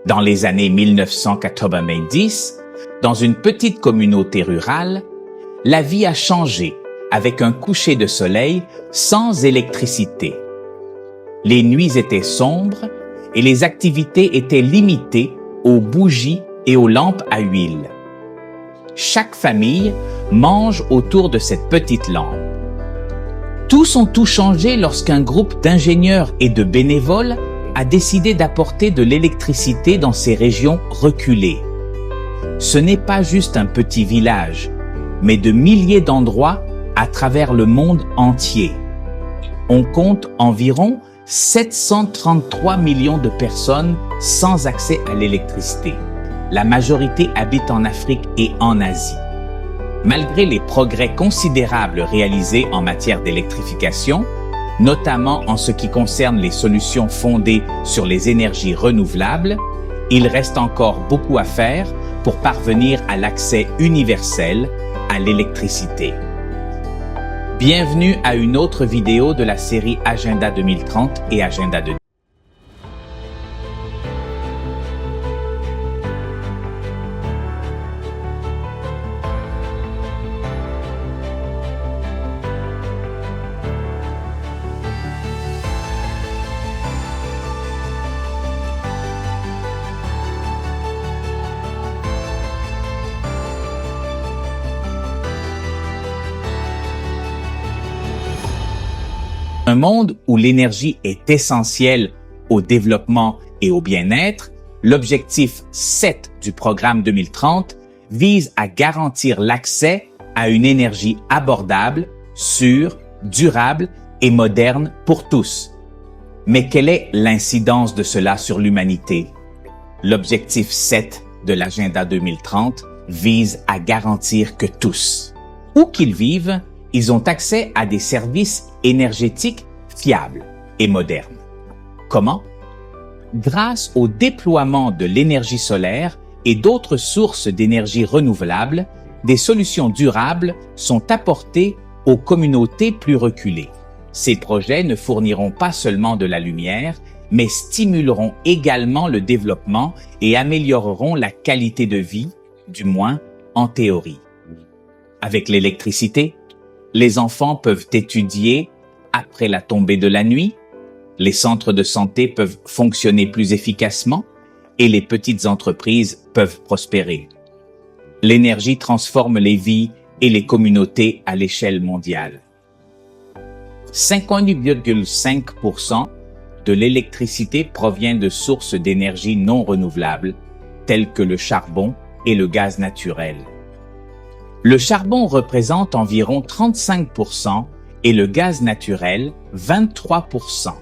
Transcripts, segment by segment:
Dans les années 1990, dans une petite communauté rurale, la vie a changé avec un coucher de soleil sans électricité. Les nuits étaient sombres et les activités étaient limitées aux bougies et aux lampes à huile. Chaque famille mange autour de cette petite lampe. Tous ont tout changé lorsqu'un groupe d'ingénieurs et de bénévoles a décidé d'apporter de l'électricité dans ces régions reculées. Ce n'est pas juste un petit village, mais de milliers d'endroits à travers le monde entier. On compte environ 733 millions de personnes sans accès à l'électricité. La majorité habite en Afrique et en Asie. Malgré les progrès considérables réalisés en matière d'électrification, notamment en ce qui concerne les solutions fondées sur les énergies renouvelables, il reste encore beaucoup à faire pour parvenir à l'accès universel à l'électricité. Bienvenue à une autre vidéo de la série Agenda 2030 et Agenda de un monde où l'énergie est essentielle au développement et au bien-être, l'objectif 7 du programme 2030 vise à garantir l'accès à une énergie abordable, sûre, durable et moderne pour tous. Mais quelle est l'incidence de cela sur l'humanité? L'objectif 7 de l'Agenda 2030 vise à garantir que tous, où qu'ils vivent, ils ont accès à des services énergétiques fiables et modernes. Comment? Grâce au déploiement de l'énergie solaire et d'autres sources d'énergie renouvelables, des solutions durables sont apportées aux communautés plus reculées. Ces projets ne fourniront pas seulement de la lumière, mais stimuleront également le développement et amélioreront la qualité de vie, du moins en théorie. Avec l'électricité, les enfants peuvent étudier après la tombée de la nuit, les centres de santé peuvent fonctionner plus efficacement et les petites entreprises peuvent prospérer. L'énergie transforme les vies et les communautés à l'échelle mondiale. 58,5% de l'électricité provient de sources d'énergie non renouvelables, telles que le charbon et le gaz naturel. Le charbon représente environ 35% et le gaz naturel 23%.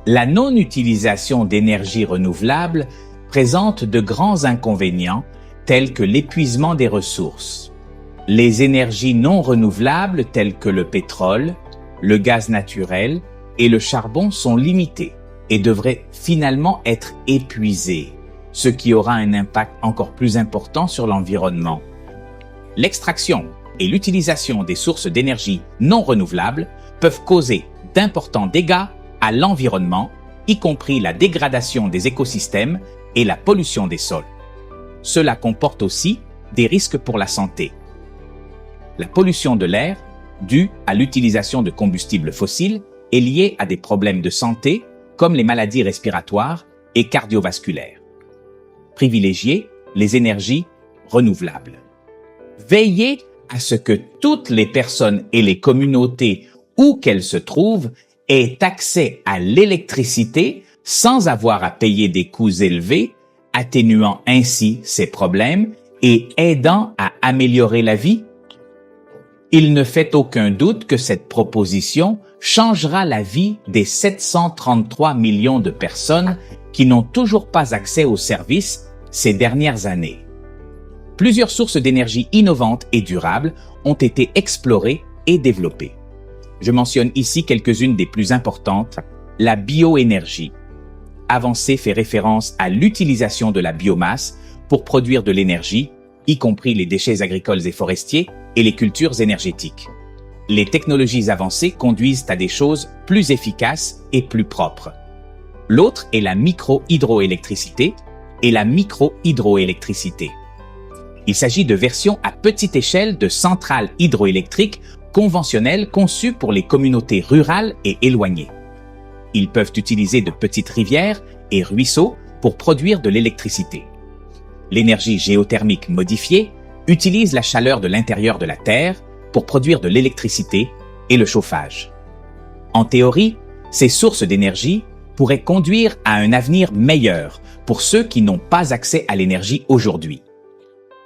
La non-utilisation d'énergie renouvelable présente de grands inconvénients tels que l'épuisement des ressources. Les énergies non renouvelables telles que le pétrole, le gaz naturel et le charbon sont limitées et devraient finalement être épuisées, ce qui aura un impact encore plus important sur l'environnement. L'extraction et l'utilisation des sources d'énergie non renouvelables peuvent causer d'importants dégâts à l'environnement, y compris la dégradation des écosystèmes et la pollution des sols. Cela comporte aussi des risques pour la santé. La pollution de l'air, due à l'utilisation de combustibles fossiles, est liée à des problèmes de santé comme les maladies respiratoires et cardiovasculaires. Privilégiez les énergies renouvelables. Veillez à ce que toutes les personnes et les communautés où qu'elles se trouvent aient accès à l'électricité sans avoir à payer des coûts élevés, atténuant ainsi ces problèmes et aidant à améliorer la vie. Il ne fait aucun doute que cette proposition changera la vie des 733 millions de personnes qui n'ont toujours pas accès aux services ces dernières années. Plusieurs sources d'énergie innovantes et durables ont été explorées et développées. Je mentionne ici quelques-unes des plus importantes. La bioénergie. Avancée fait référence à l'utilisation de la biomasse pour produire de l'énergie, y compris les déchets agricoles et forestiers et les cultures énergétiques. Les technologies avancées conduisent à des choses plus efficaces et plus propres. L'autre est la micro-hydroélectricité, et la micro-hydroélectricité. Il s'agit de versions à petite échelle de centrales hydroélectriques conventionnelles conçues pour les communautés rurales et éloignées. Ils peuvent utiliser de petites rivières et ruisseaux pour produire de l'électricité. L'énergie géothermique modifiée utilise la chaleur de l'intérieur de la Terre pour produire de l'électricité et le chauffage. En théorie, ces sources d'énergie pourraient conduire à un avenir meilleur pour ceux qui n'ont pas accès à l'énergie aujourd'hui.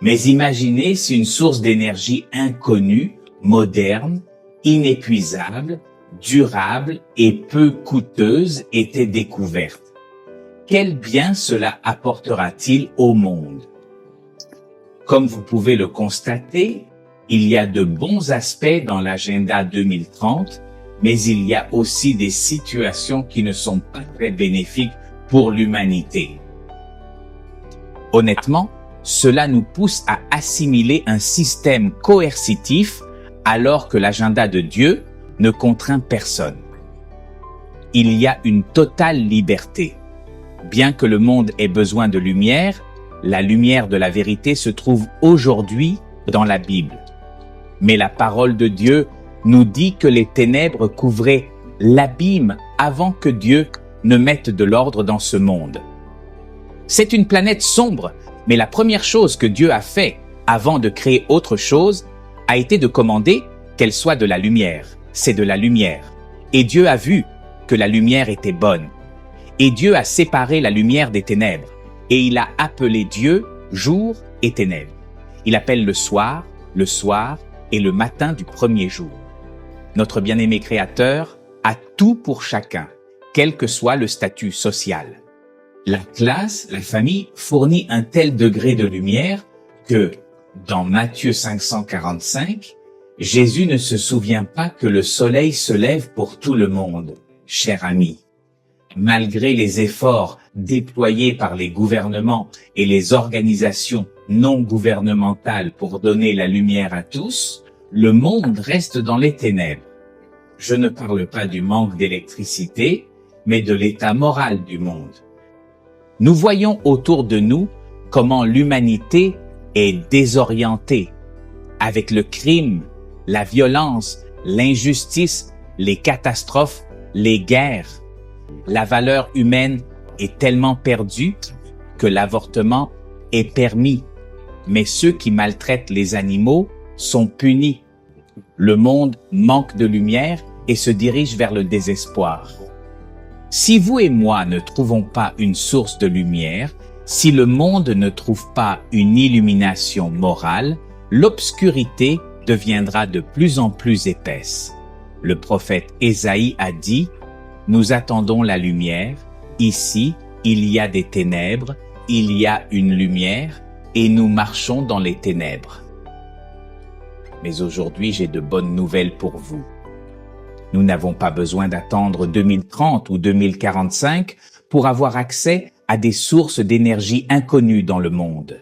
Mais imaginez si une source d'énergie inconnue, moderne, inépuisable, durable et peu coûteuse était découverte. Quel bien cela apportera-t-il au monde? Comme vous pouvez le constater, il y a de bons aspects dans l'agenda 2030, mais il y a aussi des situations qui ne sont pas très bénéfiques pour l'humanité. Honnêtement, cela nous pousse à assimiler un système coercitif alors que l'agenda de Dieu ne contraint personne. Il y a une totale liberté. Bien que le monde ait besoin de lumière, la lumière de la vérité se trouve aujourd'hui dans la Bible. Mais la parole de Dieu nous dit que les ténèbres couvraient l'abîme avant que Dieu ne mette de l'ordre dans ce monde. C'est une planète sombre, mais la première chose que Dieu a fait avant de créer autre chose a été de commander qu'elle soit de la lumière. C'est de la lumière. Et Dieu a vu que la lumière était bonne. Et Dieu a séparé la lumière des ténèbres. Et il a appelé Dieu jour et ténèbres. Il appelle le soir et le matin du premier jour. Notre bien-aimé Créateur a tout pour chacun, quel que soit le statut social. La classe, la famille fournit un tel degré de lumière que, dans Matthieu 545, Jésus ne se souvient pas que le soleil se lève pour tout le monde, cher ami. Malgré les efforts déployés par les gouvernements et les organisations non gouvernementales pour donner la lumière à tous, le monde reste dans les ténèbres. Je ne parle pas du manque d'électricité, mais de l'état moral du monde. Nous voyons autour de nous comment l'humanité est désorientée, avec le crime, la violence, l'injustice, les catastrophes, les guerres. La valeur humaine est tellement perdue que l'avortement est permis, mais ceux qui maltraitent les animaux sont punis. Le monde manque de lumière et se dirige vers le désespoir. Si vous et moi ne trouvons pas une source de lumière, si le monde ne trouve pas une illumination morale, l'obscurité deviendra de plus en plus épaisse. Le prophète Ésaïe a dit « Nous attendons la lumière, ici il y a des ténèbres, il y a une lumière, et nous marchons dans les ténèbres. » Mais aujourd'hui, j'ai de bonnes nouvelles pour vous. Nous n'avons pas besoin d'attendre 2030 ou 2045 pour avoir accès à des sources d'énergie inconnues dans le monde.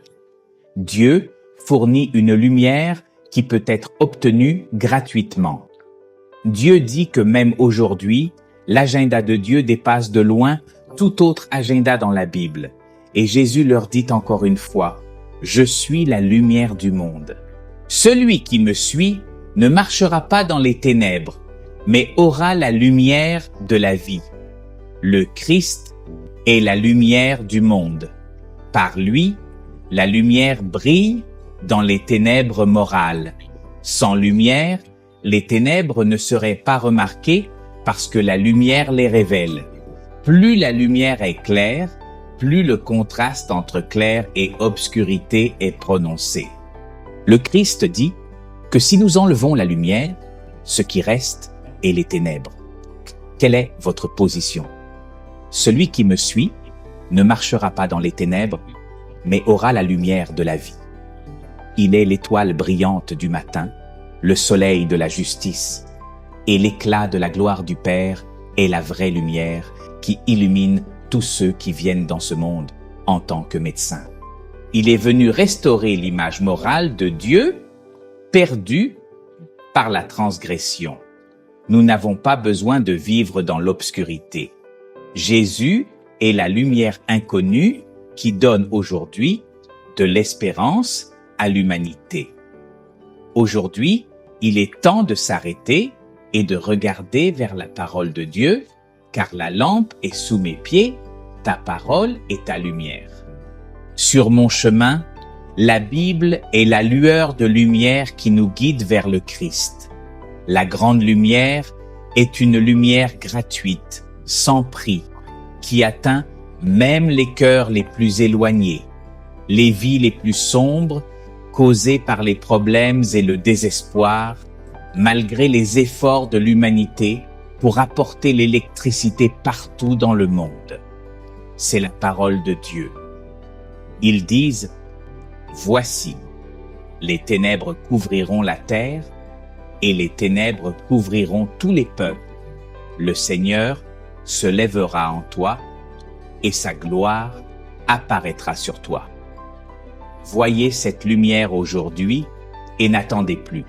Dieu fournit une lumière qui peut être obtenue gratuitement. Dieu dit que même aujourd'hui, l'agenda de Dieu dépasse de loin tout autre agenda dans la Bible. Et Jésus leur dit encore une fois, « Je suis la lumière du monde. Celui qui me suit ne marchera pas dans les ténèbres, mais aura la lumière de la vie. Le Christ est la lumière du monde. Par lui, la lumière brille dans les ténèbres morales. Sans lumière, les ténèbres ne seraient pas remarquées parce que la lumière les révèle. Plus la lumière est claire, plus le contraste entre clair et obscurité est prononcé. Le Christ dit que si nous enlevons la lumière, ce qui reste est les ténèbres. Quelle est votre position? Celui qui me suit ne marchera pas dans les ténèbres, mais aura la lumière de la vie. Il est l'étoile brillante du matin, le soleil de la justice, et l'éclat de la gloire du Père est la vraie lumière qui illumine tous ceux qui viennent dans ce monde en tant que médecin. Il est venu restaurer l'image morale de Dieu perdue par la transgression. Nous n'avons pas besoin de vivre dans l'obscurité. Jésus est la lumière inconnue qui donne aujourd'hui de l'espérance à l'humanité. Aujourd'hui, il est temps de s'arrêter et de regarder vers la parole de Dieu, car la lampe est sous mes pieds, ta parole est ta lumière. Sur mon chemin, la Bible est la lueur de lumière qui nous guide vers le Christ. La grande lumière est une lumière gratuite, sans prix, qui atteint même les cœurs les plus éloignés, les vies les plus sombres, causées par les problèmes et le désespoir, malgré les efforts de l'humanité pour apporter l'électricité partout dans le monde. C'est la parole de Dieu. Ils disent « Voici, les ténèbres couvriront la terre, et les ténèbres couvriront tous les peuples. Le Seigneur se lèvera en toi, et sa gloire apparaîtra sur toi. Voyez cette lumière aujourd'hui et n'attendez plus.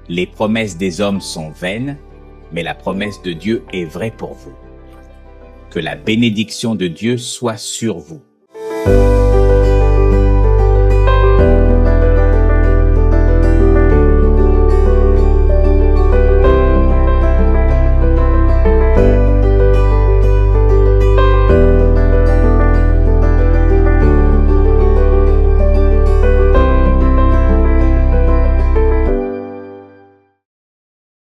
Les promesses des hommes sont vaines, mais la promesse de Dieu est vraie pour vous. Que la bénédiction de Dieu soit sur vous.